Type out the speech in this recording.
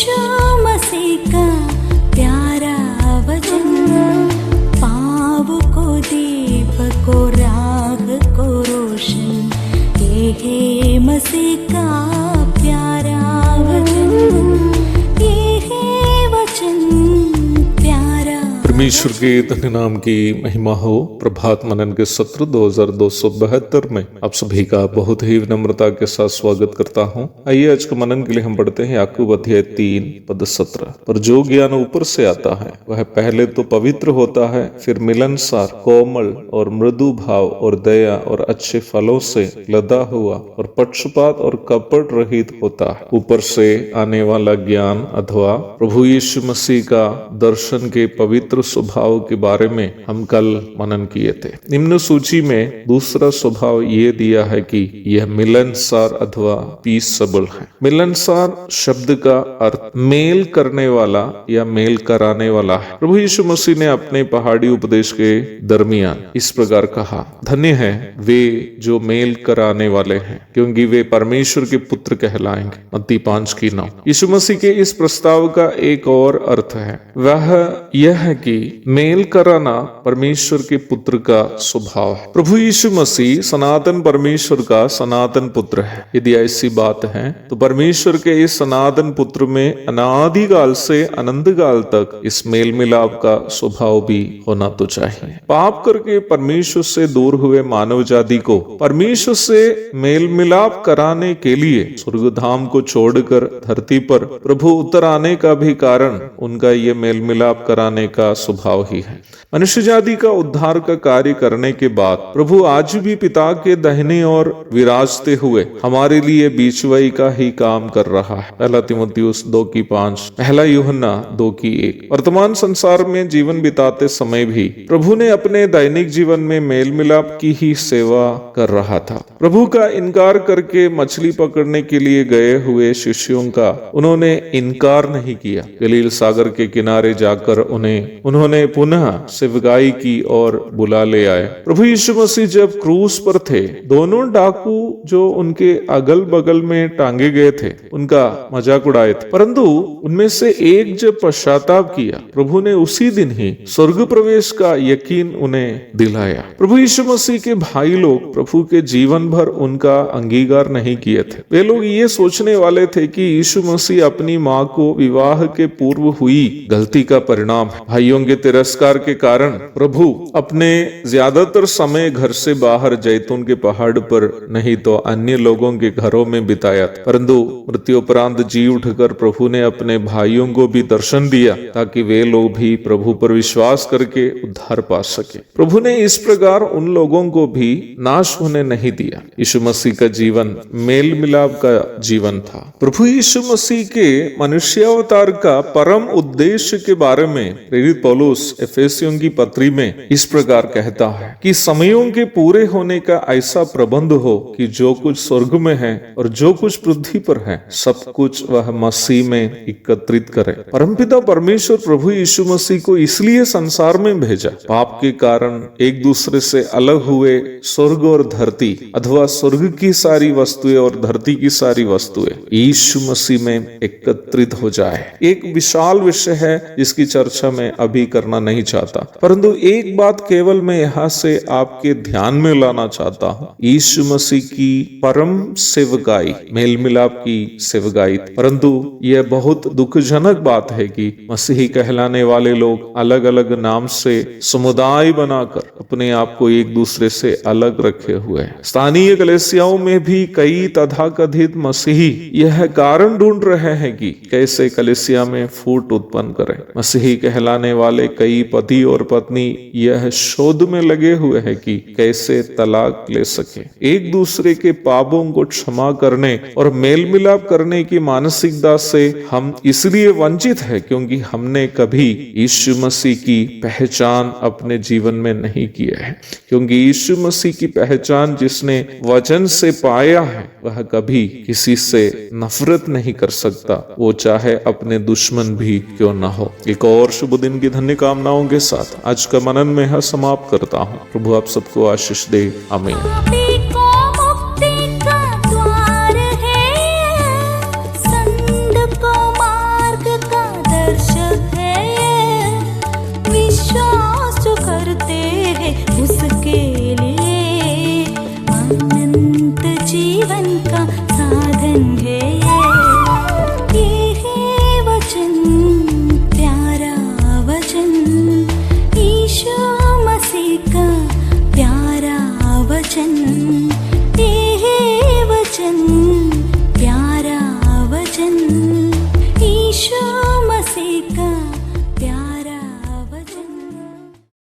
यीशु मसीह का प्यारा वचन, पाँव को दीपक को राह को रोशन, ये है मसीह का प्यारा वचन, ये है वचन प्यारा। परमेश्वर के धन्य नाम की महिमा हो। प्रभात मनन के सत्र 2272 में आप सभी का बहुत ही विनम्रता के साथ स्वागत करता हूं। आइए आज के मनन के लिए हम पढ़ते हैं याकूब अध्याय 3 पद 17। पर जो ज्ञान ऊपर से आता है वह पहले तो पवित्र होता है, फिर मिलनसार, कोमल और मृदु भाव और दया और अच्छे फलों से लदा हुआ और पक्षपात और कपट रहित होता है। ऊपर से आने वाला ज्ञान अथवा प्रभु यीशु मसीह का दर्शन के पवित्र स्वभाव के बारे में हम कल मनन किए थे। निम्न सूची में दूसरा स्वभाव ये दिया है कि यह मिलनसार अथवा पीसएबल है। मिलनसार शब्द का अर्थ मेल करने वाला या मेल कराने वाला है। प्रभु यीशु मसीह ने अपने पहाड़ी उपदेश के दरमियान इस प्रकार कहा, धन्य है वे जो मेल कराने वाले हैं, क्योंकि वे परमेश्वर के पुत्र कहलाएंगे। मत्ती 5:9। यीशु मसीह के इस प्रस्ताव का एक और अर्थ है, वह यह है कि मेल कराना परमेश्वर के पुत्र का स्वभाव है। प्रभु यीशु मसीह सनातन परमेश्वर का सनातन पुत्र है। यदि ऐसी बात है तो परमेश्वर के इस सनातन पुत्र में अनादिकाल से अनंत काल तक इस मेल मिलाप का स्वभाव भी होना तो चाहिए। पाप करके परमेश्वर से दूर हुए मानव जाति को परमेश्वर से मेल मिलाप कराने के लिए स्वर्गधाम को छोड़कर धरती पर प्रभु उतर आने का भी कारण उनका ये मेल मिलाप कराने का स्वभाव ही है। मनुष्य जाति का उद्धार का कार्य करने के बाद प्रभु आज भी पिता के दाहिने ओर विराजते हुए हमारे लिए बीचवाई का ही काम कर रहा है। पहला तीमुथियुस 2:5, पहला यूहन्ना 2:1। वर्तमान संसार में जीवन बिताते समय भी प्रभु ने अपने दैनिक जीवन में मेल मिलाप की ही सेवा कर रहा था। प्रभु का इनकार करके मछली पकड़ने के लिए गए हुए शिष्यों का उन्होंने इनकार नहीं किया। गलील सागर के किनारे जाकर उन्होंने पुनः सेवकाई की और बुला ले आए। प्रभु यीशु मसीह जब क्रूस पर थे, दोनों डाकू जो उनके अगल बगल में टांगे गए थे उनका मजाक उड़ाए थे, परंतु उनमें से एक जब पश्चाताप किया, प्रभु ने उसी दिन ही स्वर्ग प्रवेश का यकीन उन्हें दिलाया। प्रभु यीशु मसीह के भाई लोग प्रभु के जीवन भर उनका अंगीकार नहीं किए थे। वे लोग ये सोचने वाले थे कि यीशु मसीह अपनी माँ को विवाह के पूर्व हुई गलती का परिणाम है। भाइयों के तिरस्कार के कारण प्रभु अपने ज्यादातर समय घर से बाहर जैतून के पहाड़ पर नहीं तो अन्य लोगों के घरों में बिताया, परंतु मृत्युपरांत जी उठकर प्रभु ने अपने भाइयों को भी दर्शन दिया ताकि वे लोग भी प्रभु पर विश्वास करके उद्धार पा सके। प्रभु ने इस प्रकार उन लोगों को भी नाश होने नहीं दिया। यीशु मसीह का जीवन मेल मिलाप का जीवन था। प्रभु यीशु मसीह के मनुष्यावतार का परम उद्देश्य के बारे में प्रेरित पौलुस एफेसियों की पत्री में इस प्रकार कहता है कि समयों के पूरे होने का ऐसा प्रबंध हो कि जो कुछ स्वर्ग में है और जो कुछ पृथ्वी पर है, सब कुछ वह मसीह में एकत्रित करे। परमपिता परमेश्वर प्रभु यीशु मसीह को इसलिए संसार में भेजा, पाप के कारण एक दूसरे से अलग हुए स्वर्ग और धरती अथवा स्वर्ग की सारी वस्तुएं और धरती की सारी वस्तुएं यीशु मसीह में एकत्रित हो जाए। एक विशाल विषय है जिसकी चर्चा मैं अभी करना नहीं चाहता, परंतु एक बात केवल मैं यहाँ से आपके ध्यान में लाना चाहता हूँ। यीशु मसीह की परम सेवकाई, मेल मिलाप की सेवकाई, परंतु यह बहुत दुखजनक बात है कि मसीही कहलाने वाले लोग अलग अलग नाम से समुदाय बनाकर अपने आप को एक दूसरे से अलग रखे हुए हैं। स्थानीय कलीसियाओं में भी कई तथाकथित मसीही यह कारण ढूंढ रहे हैं कि कैसे कलीसिया में फूट उत्पन्न करें। मसीही कहलाने वाले कई पति और पत्नी यह शोध में लगे हुए हैं कि कैसे तलाक ले सके। एक दूसरे के पापों को क्षमा करने और मेल मिलाप करने की मानसिकता से हम इसलिए वंचित है क्योंकि हमने कभी यीशु मसीह की पहचान अपने जीवन में नहीं किया है। क्योंकि यीशु मसीह की पहचान जिसने वचन से पाया है वह कभी किसी से नफरत नहीं कर सकता, वो चाहे अपने दुश्मन भी क्यों ना हो। एक और शुभ दिन की धन्य कामनाओं के साथ आज का मनन में समाप्त करता हूँ। प्रभु आप सबको आशीष दे। आमीन।